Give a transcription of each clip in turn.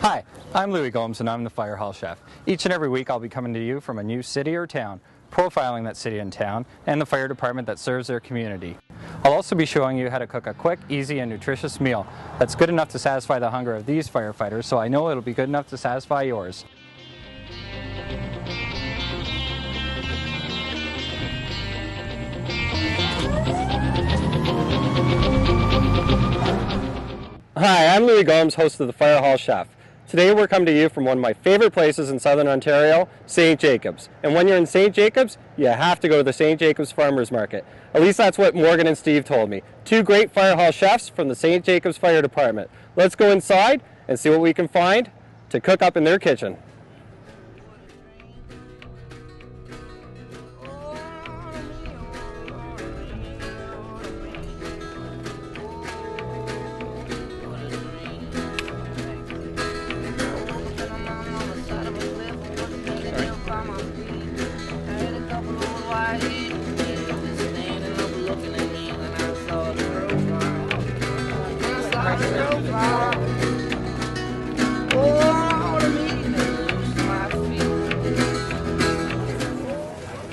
Hi, I'm Louis Gomes and I'm the Fire Hall Chef. Each and every week I'll be coming to you from a new city or town, profiling that city and town and the fire department that serves their community. I'll also be showing you how to cook a quick, easy and nutritious meal that's good enough to satisfy the hunger of these firefighters, so I know it'll be good enough to satisfy yours. Hi, I'm Louis Gomes, host of the Fire Hall Chef. Today we're coming to you from one of my favorite places in Southern Ontario, St. Jacobs. And when you're in St. Jacobs, you have to go to the St. Jacobs Farmers Market. At least that's what Morgan and Steve told me. Two great Fire Hall chefs from the St. Jacobs Fire Department. Let's go inside and see what we can find to cook up in their kitchen.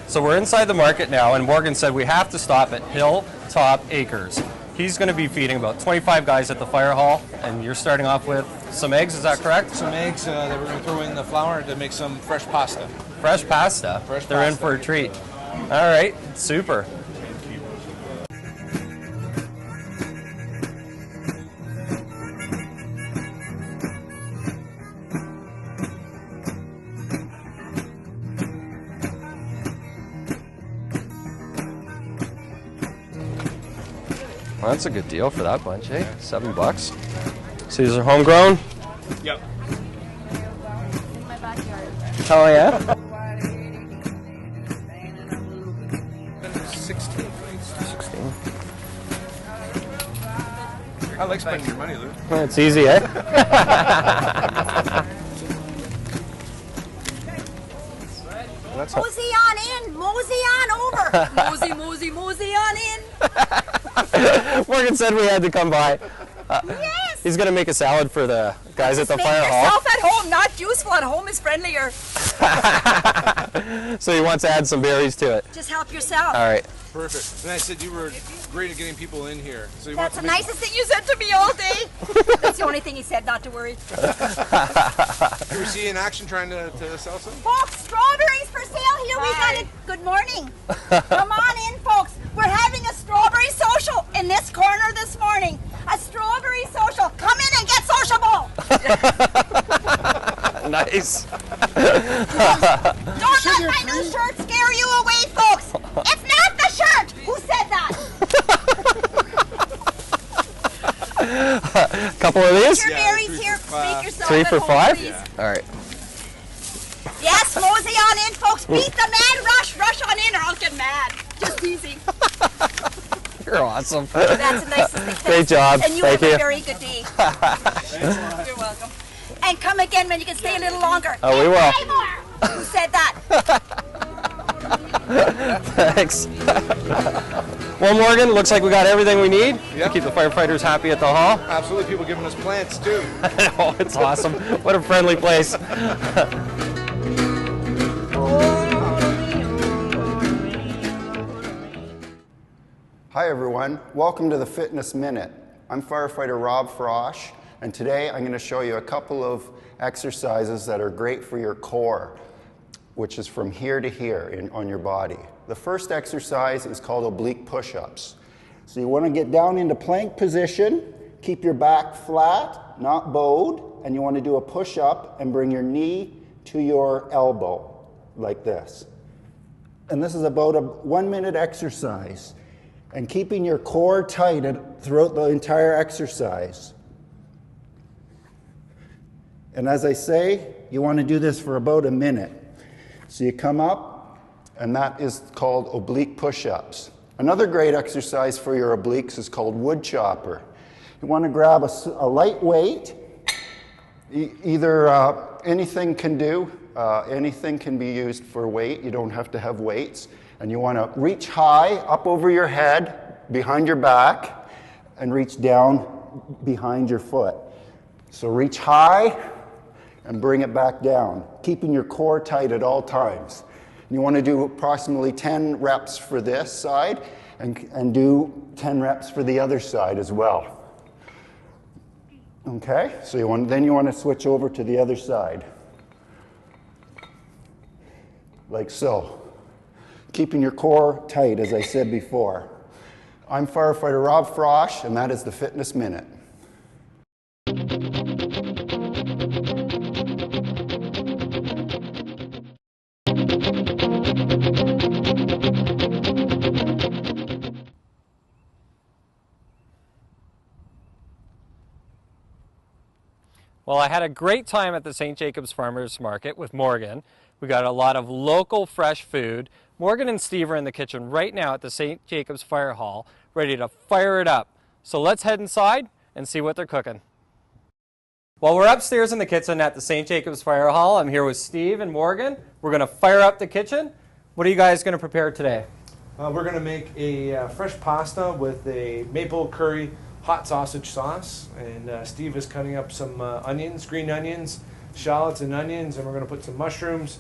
So we're inside the market now, and Morgan said we have to stop at Hilltop Acres. He's going to be feeding about 25 guys at the fire hall, and you're starting off with some eggs, is that correct? Some eggs that we're going to throw in the flour to make some fresh pasta. Fresh pasta? Fresh They're pasta. in for a treat. All right, super. Well, that's a good deal for that bunch, eh? $7. So these are homegrown? Yep. In my backyard. Oh yeah? 16. 16. I like spending your money, Lou. That's easy, eh? That's Mosey on in, mosey on over. Mosey, mosey, mosey on in. Morgan said we had to come by. Yes. He's going to make a salad for the guys at the Make fire hall. yourself at home, not useful at home is friendlier. So he wants to add some berries to it. Just help yourself. All right. perfect. And I said you were great at getting people in here. So you That's want the to make nicest thing you said to me all day. That's the only thing he said, not to worry. you were seeing in action trying to sell some? Folks, strawberries for sale here. We got it. Good morning. Come on in, folks. We're having a strawberry social in this corner this morning. A strawberry social. Come in and get sociable. Nice. Don't let my new shirt scare you away, folks. It's not the shirt. Who said that? Couple of these? Your berries here. Make yourself 3 at for home, 5? please. All right. Yes, mosey on in, folks. Beat the mad rush. Rush on in or I'll get mad. Just easy. You're awesome. That's the nicest thing. Great job. And you Thank have you. a very good day. You're welcome. And come again when you can stay a little longer. Oh, we will. Stay more. Who said that? Thanks. Well, Morgan, looks like we got everything we need to Yep. keep the firefighters happy at the hall. Absolutely, people giving us plants too. Oh, it's awesome. What a friendly place. Hi everyone, welcome to the Fitness Minute. I'm firefighter Rob Frosch, and today I'm going to show you a couple of exercises that are great for your core, which is from here to here on your body. The first exercise is called oblique push-ups. So you want to get down into plank position, keep your back flat, not bowed, and you want to do a push-up and bring your knee to your elbow, like this. And this is about a 1-minute exercise. And keeping your core tight throughout the entire exercise. And as I say, you want to do this for about a minute. So you come up, and that is called oblique push-ups. Another great exercise for your obliques is called wood chopper. You want to grab a light weight, either anything can do, anything can be used for weight, you don't have to have weights. And you want to reach high up over your head, behind your back, and reach down behind your foot. So reach high and bring it back down, keeping your core tight at all times. You want to do approximately 10 reps for this side and do 10 reps for the other side as well. Okay, so then you want to switch over to the other side. Like so. Keeping your core tight, as I said before. I'm firefighter Rob Frosch, and that is the Fitness Minute. Well, I had a great time at the St. Jacobs Farmers Market with Morgan. We got a lot of local fresh food. Morgan and Steve are in the kitchen right now at the St. Jacobs Fire Hall, ready to fire it up. So let's head inside and see what they're cooking. Well, we're upstairs in the kitchen at the St. Jacobs Fire Hall. I'm here with Steve and Morgan. We're going to fire up the kitchen. What are you guys going to prepare today? We're going to make a fresh pasta with a maple curry hot sausage sauce, and Steve is cutting up some onions, green onions, shallots and onions, and we're going to put some mushrooms,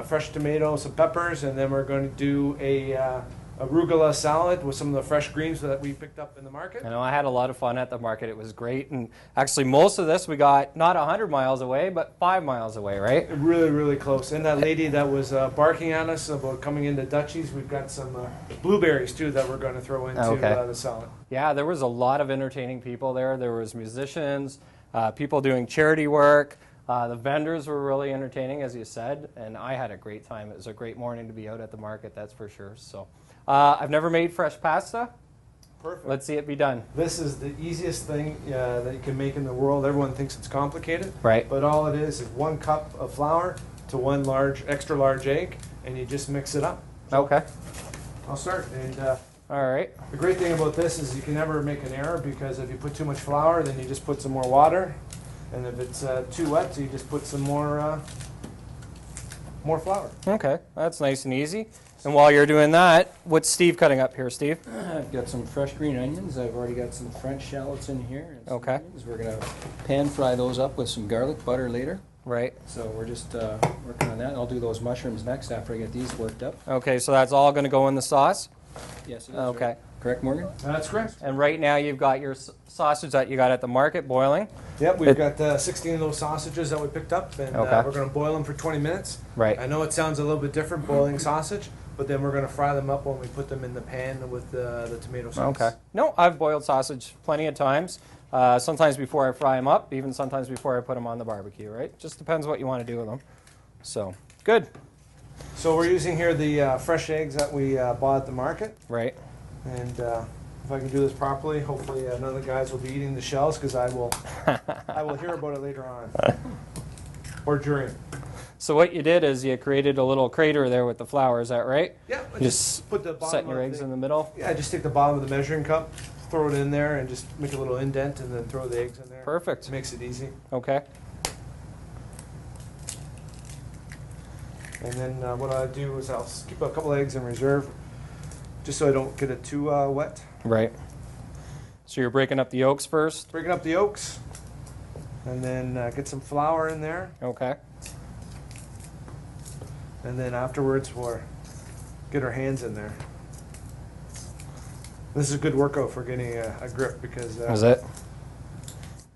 fresh tomatoes, some peppers, and then we're going to do a arugula salad with some of the fresh greens that we picked up in the market. I know I had a lot of fun at the market. It was great, and actually most of this we got not 100 miles away, but 5 miles away, right? Really, really close. And that lady that was barking at us about coming into Dutchie's, we've got some blueberries too that we're going to throw into the salad. Yeah, there was a lot of entertaining people there. There was musicians, people doing charity work. The vendors were really entertaining, as you said, and I had a great time. It was a great morning to be out at the market, that's for sure. So, I've never made fresh pasta. Perfect. Let's see it be done. This is the easiest thing that you can make in the world. Everyone thinks it's complicated, right? But all it is 1 cup of flour to 1 extra large egg, and you just mix it up. So okay. I'll start. And all right. the great thing about this is you can never make an error, because if you put too much flour, then you just put some more water. And if it's too wet, so you just put some more flour. Okay, that's nice and easy. And while you're doing that, what's Steve cutting up here, Steve? I've got some fresh green onions. I've already got some French shallots in here. And some okay. onions. We're going to pan fry those up with some garlic butter later. Right. So we're just working on that. I'll do those mushrooms next after I get these worked up. Okay, so that's all going to go in the sauce? Yes, it is. Okay. Right. Correct, Morgan? That's correct. And right now you've got your sausage that you got at the market boiling. Yep, we've got 16 of those sausages that we picked up, and we're going to boil them for 20 minutes. Right. I know it sounds a little bit different, boiling sausage, but then we're going to fry them up when we put them in the pan with the tomato sauce. Okay. No, I've boiled sausage plenty of times. Sometimes before I fry them up, even sometimes before I put them on the barbecue, right? Just depends what you want to do with them. So, good. So we're using here the fresh eggs that we bought at the market. Right. And if I can do this properly, hopefully none of the guys will be eating the shells, because I will hear about it later on. Or during. So what you did is you created a little crater there with the flour, is that right? Yeah. Just put the bottom setting your eggs in the middle? Yeah, just take the bottom of the measuring cup, throw it in there, and just make a little indent, and then throw the eggs in there. Perfect. It makes it easy. Okay. And then what I do is I'll keep a couple eggs in reserve, just so I don't get it too wet. Right. So you're breaking up the yolks first? Breaking up the yolks, and then get some flour in there. Okay. And then afterwards we'll get our hands in there. This is a good workout for getting a grip, because Is it?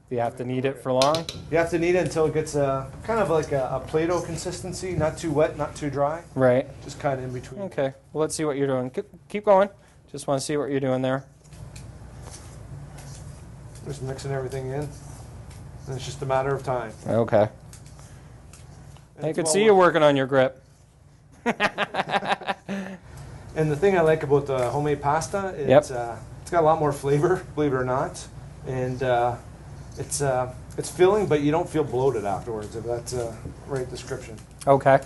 Do you have to knead it for long? you have to knead it until it gets kind of like a Play-Doh consistency, not too wet, not too dry, Right. just kind of in between. Okay. Well, let's see what you're doing. Keep going. Just want to see what you're doing there. Just mixing everything in, and it's just a matter of time. Okay. And I it's could well see you working on your grip. And the thing I like about the homemade pasta is it's got a lot more flavor, believe it or not, and it's filling, but you don't feel bloated afterwards, if that's a right description. Okay.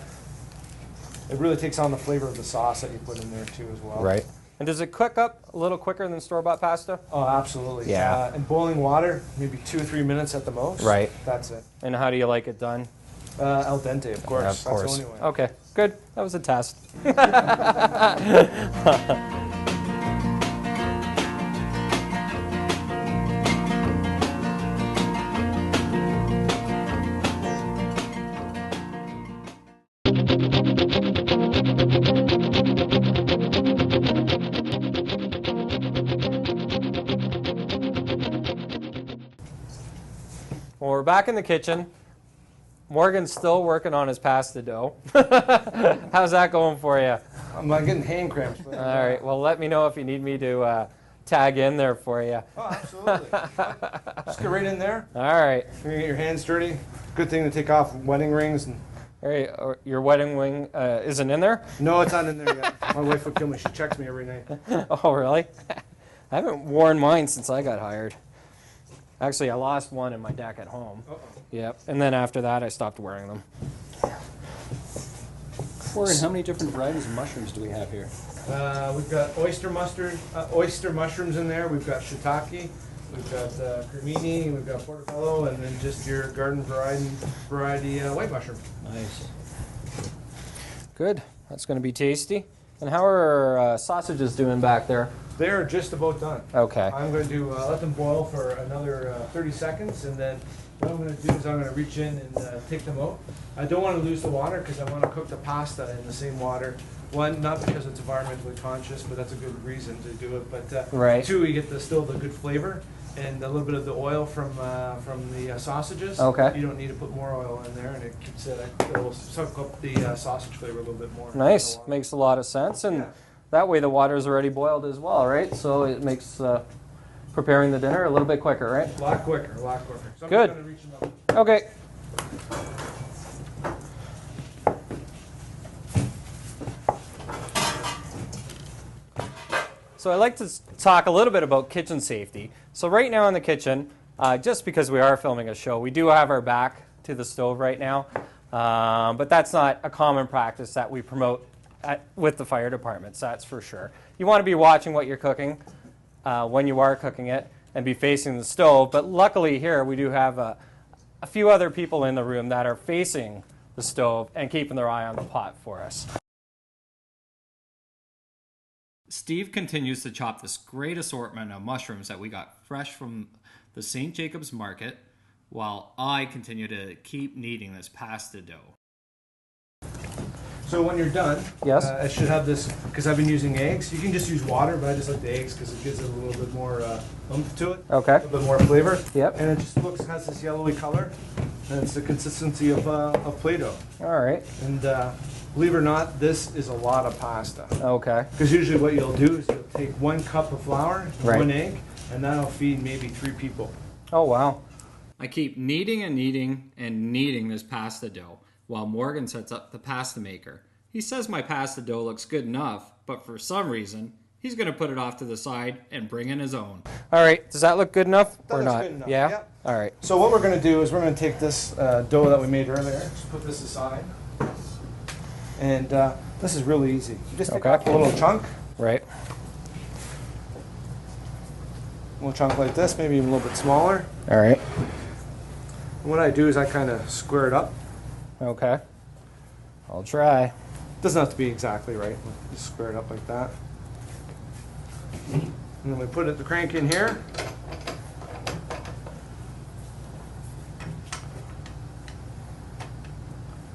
It really takes on the flavor of the sauce that you put in there too as well. Right. And does it cook up a little quicker than store-bought pasta? Oh, absolutely. Yeah. In boiling water, maybe 2 or 3 minutes at the most. Right. That's it. And how do you like it done? Al dente, of course. Of course. That's the only way. Okay, good. That was a test. Well, we're back in the kitchen. Morgan's still working on his pasta dough. How's that going for you? I'm not getting hand cramps. All right. Well, let me know if you need me to tag in there for you. Oh, absolutely. Just get right in there. All right. You're gonna get your hands dirty. Good thing to take off wedding rings. And All right. Your wedding ring isn't in there? no, it's not in there yet. My wife would kill me. She checks me every night. Oh, really? I haven't worn mine since I got hired. Actually, I lost one in my deck at home. Uh-oh. Yep. And then after that, I stopped wearing them. Morgan, how many different varieties of mushrooms do we have here? We've got oyster mushrooms in there. We've got shiitake. We've got cremini. We've got portobello, and then just your garden variety white mushroom. Nice. Good. That's going to be tasty. And how are sausages doing back there? They're just about done. Okay. I'm going to let them boil for another 30 seconds, and then what I'm going to do is I'm going to reach in and take them out. I don't want to lose the water because I want to cook the pasta in the same water. One, not because it's environmentally conscious, but that's a good reason to do it. But Right. two, you get still the good flavor and a little bit of the oil from the sausages. Okay. You don't need to put more oil in there, and it keeps it'll soak up the sausage flavor a little bit more. Nice. Makes a lot of sense. And Yeah. that way the water's already boiled as well, right? So it makes preparing the dinner a little bit quicker, right? A lot quicker, a lot quicker. So I'm Good. just going to reach them up. Okay. So I like to talk a little bit about kitchen safety. So right now in the kitchen, just because we are filming a show, we do have our back to the stove right now. But that's not a common practice that we promote with the fire departments, that's for sure. You want to be watching what you're cooking when you are cooking it and be facing the stove. But luckily here we do have a few other people in the room that are facing the stove and keeping their eye on the pot for us. Steve continues to chop this great assortment of mushrooms that we got fresh from the St. Jacobs Market, while I continue to keep kneading this pasta dough. So when you're done, Yes. it should have this, because I've been using eggs. You can just use water, but I just like the eggs because it gives it a little bit more oomph to it. Okay. A little bit more flavor. Yep. And it just has this yellowy color, and it's the consistency of Play-Doh. All right. And believe it or not, this is a lot of pasta. Okay. Because usually what you'll do is you'll take 1 cup of flour, Right. 1 egg, and that'll feed maybe 3 people. Oh, wow. I keep kneading and kneading and kneading this pasta dough while Morgan sets up the pasta maker. He says my pasta dough looks good enough, but for some reason, he's going to put it off to the side and bring in his own. All right. Does that look good enough That or looks not? good enough, Yeah? yeah. All right. So what we're going to do is we're going to take this dough that we made earlier, just put this aside. And this is really easy. You just take Okay. off a little chunk, Right. like this, maybe even a little bit smaller. All right. And what I do is I kind of square it up. Okay. I'll try. Doesn't have to be exactly right. Just square it up like that. And then we put the crank in here.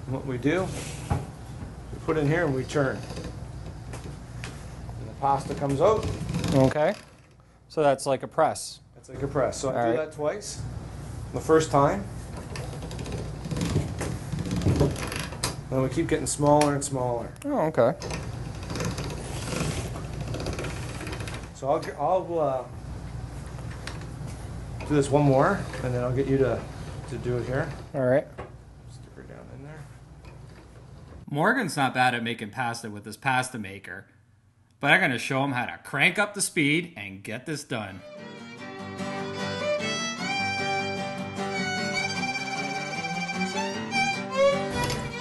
And what we do, we put in here and we turn. And the pasta comes out. Okay. So that's like a press. It's like a press. So I All do right. that twice. The first time. And we keep getting smaller and smaller. Oh, okay. So I'll do this one more, and then I'll get you to do it here. All right. Stick her down in there. Morgan's not bad at making pasta with his pasta maker, but I'm going to show him how to crank up the speed and get this done.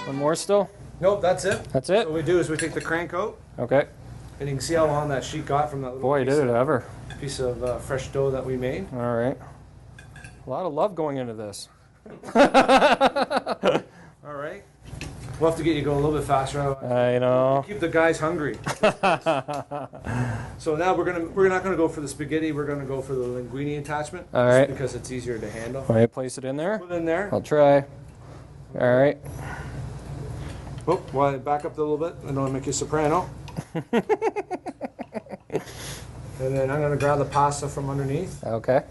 One more still? Nope, that's it. That's it? What we do is we take the crank out, Okay. and you can see how long that sheet got from that little Boy, did it ever. piece of fresh dough that we made. All right. A lot of love going into this. All right. We'll have to get you going a little bit faster. Otherwise I know. keep the guys hungry. So now we're not gonna go for the spaghetti. We're gonna go for the linguine attachment. All just right. because it's easier to handle. Can I place it in there? Put it in there. I'll try. All right. Oh, well, back up a little bit. I don't want to make you soprano. And then I'm gonna grab the pasta from underneath. Okay.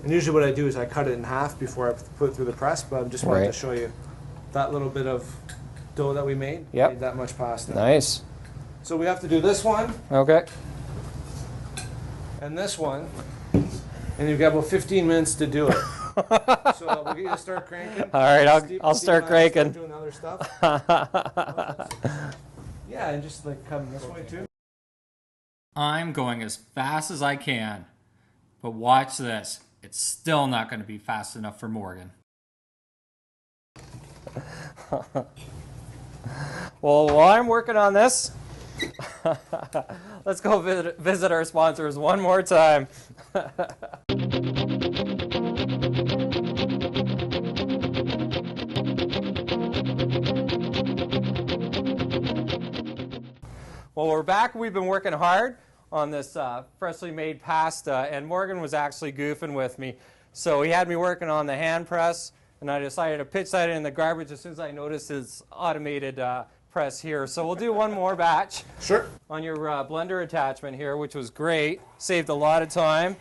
And usually what I do is I cut it in half before I put it through the press, but I just wanted to Right. show you that little bit of dough that we made. Yep. Made that much pasta. Nice. So we have to do this one Okay. and this one, and you've got about 15 minutes to do it. So we'll get you to start cranking. All right, I'll Steve start and I will cranking. doing other stuff. Yeah, and just like come this way too. I'm going as fast as I can. But watch this. It's still not going to be fast enough for Morgan. Well, while I'm working on this, let's go visit our sponsors one more time. Well, we're back. We've been working hard on this freshly made pasta, and Morgan was actually goofing with me. So he had me working on the hand press, and I decided to pitch that in the garbage as soon as I noticed his automated press here. So we'll do one more batch Sure. on your blender attachment here, which was great. Saved a lot of time.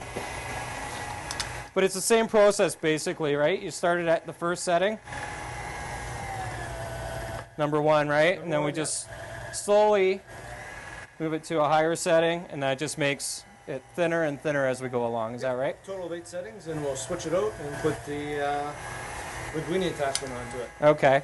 But it's the same process basically, right? You started at the first setting, number 1, right? And then we just slowly move it to a higher setting, and that just makes it thinner and thinner as we go along. Is that right? Total of 8 settings, and we'll switch it out and put the linguine attachment onto it. Okay.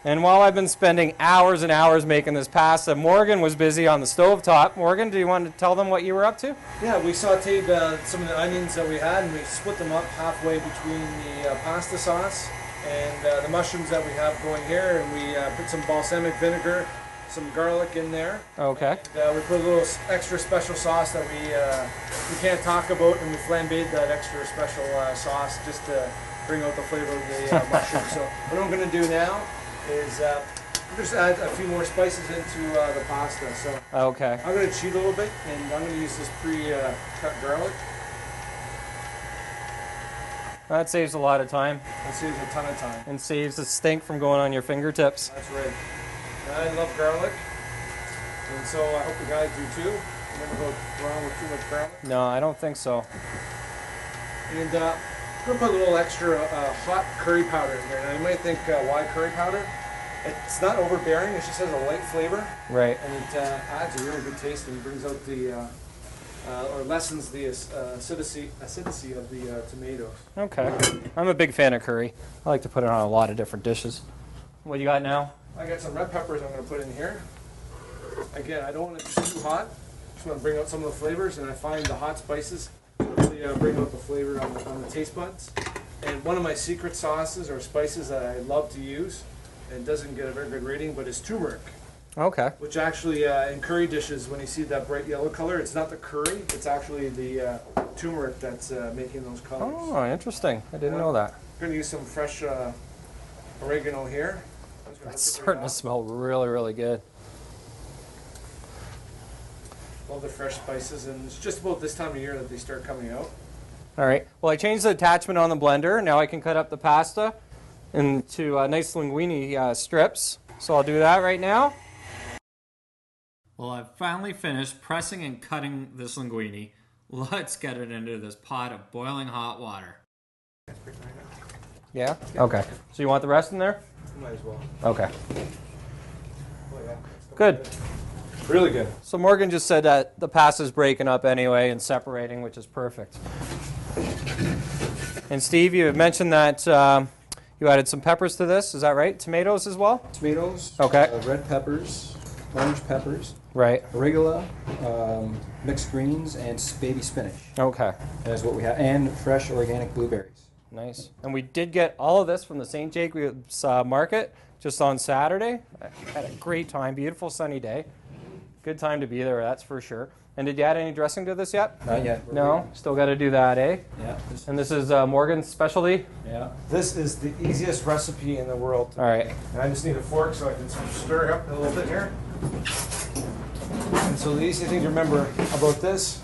And while I've been spending hours and hours making this pasta, Morgan was busy on the stovetop. Morgan, do you want to tell them what you were up to? Yeah, we sauteed some of the onions that we had, and we split them up halfway between the pasta sauce and the mushrooms that we have going here, and we put some balsamic vinegar, some garlic in there. Okay. We put a little extra special sauce that we can't talk about, and we flambéed that extra special sauce just to bring out the flavor of the mushroom. So what I'm going to do now is just add a few more spices into the pasta. So Okay. I'm going to cheat a little bit, and I'm going to use this pre-cut garlic. That saves a lot of time That saves a ton of time. and saves the stink from going on your fingertips. That's right. I love garlic, and so I hope the guys do too. Never go wrong with too much garlic. No, I don't think so. And I'm going to put a little extra hot curry powder in there. Now you might think, why curry powder? It's not overbearing, it just has a light flavor, Right. and it adds a really good taste and brings out the, or lessens the acidity of the tomatoes. Okay. I'm a big fan of curry. I like to put it on a lot of different dishes. What do you got now? I got some red peppers I'm going to put in here. Again, I don't want it too hot. Just want to bring out some of the flavors, and I find the hot spices really bring out the flavor on the taste buds. And one of my secret sauces or spices that I love to use, and doesn't get a very good rating, but is turmeric. Okay. Which actually, in curry dishes, when you see that bright yellow color, it's not the curry, it's actually the turmeric that's making those colors. Oh, interesting. I didn't know that. I'm going to use some fresh oregano here. That's starting to smell really, really good. All the fresh spices, and it's just about this time of year that they start coming out. All right. Well, I changed the attachment on the blender. Now I can cut up the pasta into nice linguine strips. So I'll do that right now. Well, I've finally finished pressing and cutting this linguine. Let's get it into this pot of boiling hot water. Yeah? Okay. So you want the rest in there? Might as well. Okay. Oh, yeah. Good. Really good. So Morgan just said that the pasta's breaking up anyway and separating, which is perfect. And Steve, you had mentioned that you added some peppers to this. Is that right? Tomatoes as well? Tomatoes, Okay. red peppers, orange peppers, Right. arugula, mixed greens, and baby spinach. Okay. That is what we have, and fresh organic blueberries. Nice. And we did get all of this from the St. Jacobs Market just on Saturday. I had a great time. Beautiful sunny day. Good time to be there, that's for sure. And did you add any dressing to this yet? Not yet. No? Still got to do that, eh? Yeah. And this is Morgan's specialty? Yeah. This is the easiest recipe in the world. All right. And I just need a fork so I can stir up a little bit here. And so the easy thing to remember about this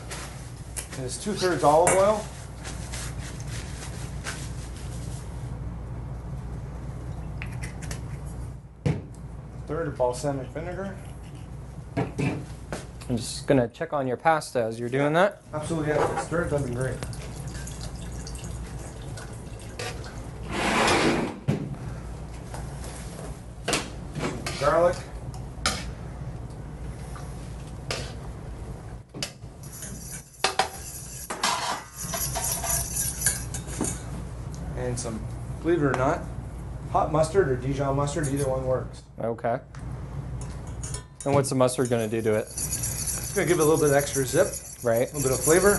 is 2/3 olive oil. Third of balsamic vinegar. I'm just going to check on your pasta as you're doing that. Absolutely, yeah. Stir it, that'd be great. garlic. And some, believe it or not, hot mustard or Dijon mustard, either one works. Okay. And what's the mustard going to do to it? It's going to give it a little bit of extra zip, Right. a little bit of flavor.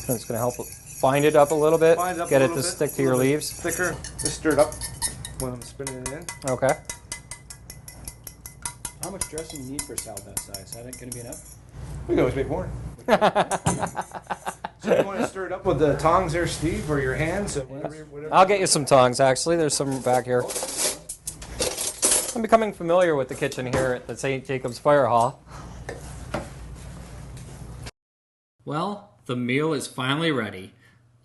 And it's going to help bind it up a little bit, Bind it up get a it little to bit, stick to a your little bit leaves. Thicker. Just stir it up when I'm spinning it in. Okay. How much dressing do you need for a salad that size? Is that going to be enough? We can always make more. So you want to stir it up with the tongs there, Steve, or your hands? So whatever. I'll get you some tongs, actually. There's some back here. I'm becoming familiar with the kitchen here at the St. Jacobs Fire Hall. Well, the meal is finally ready.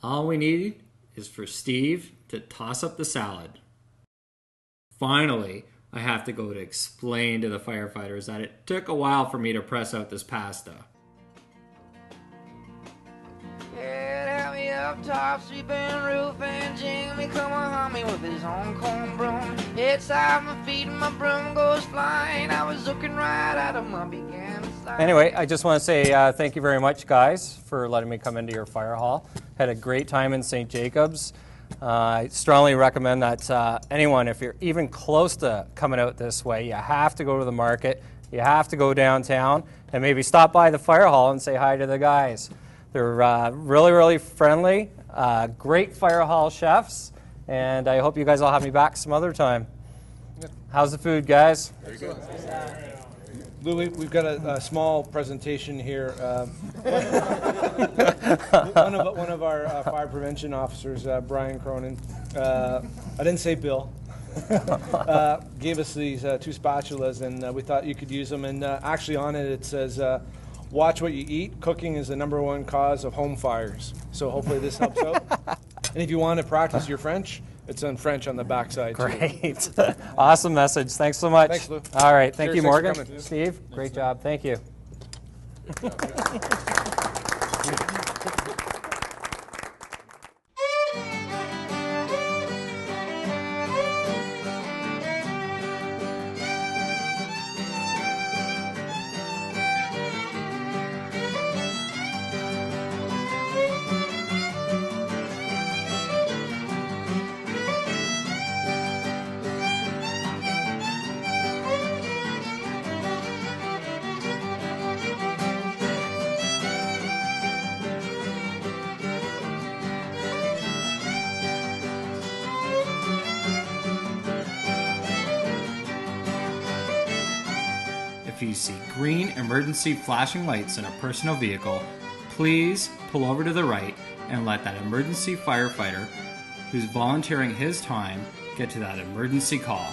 All we need is for Steve to toss up the salad. Finally, I have to go to explain to the firefighters that it took a while for me to press out this pasta. Help me up top, sweeping roof, and Jimmy come on haunt me with his Hong broom. It's out my feet and my broom goes flying. I was looking right out of my began to slide. Anyway, I just want to say thank you very much, guys, for letting me come into your fire hall. Had a great time in St. Jacobs. I strongly recommend that anyone, if you're even close to coming out this way, you have to go to the market, you have to go downtown, and maybe stop by the fire hall and say hi to the guys. They're really, really friendly, great fire hall chefs, and I hope you guys will have me back some other time. How's the food, guys? Very good. Lou, we've got a small presentation here. One of our fire prevention officers, Brian Cronin, I didn't say Bill, gave us these 2 spatulas, and we thought you could use them. And actually on it says, watch what you eat. Cooking is the #1 cause of home fires. So hopefully this helps out. And if you want to practice your French, it's in French on the backside. Great. Awesome message. Thanks so much. Thanks, Lou. All right. Thank Cheers, you, thanks for Morgan. coming. Steve, great job. Thank you. If you see green emergency flashing lights in a personal vehicle, please pull over to the right and let that emergency firefighter who's volunteering his time get to that emergency call.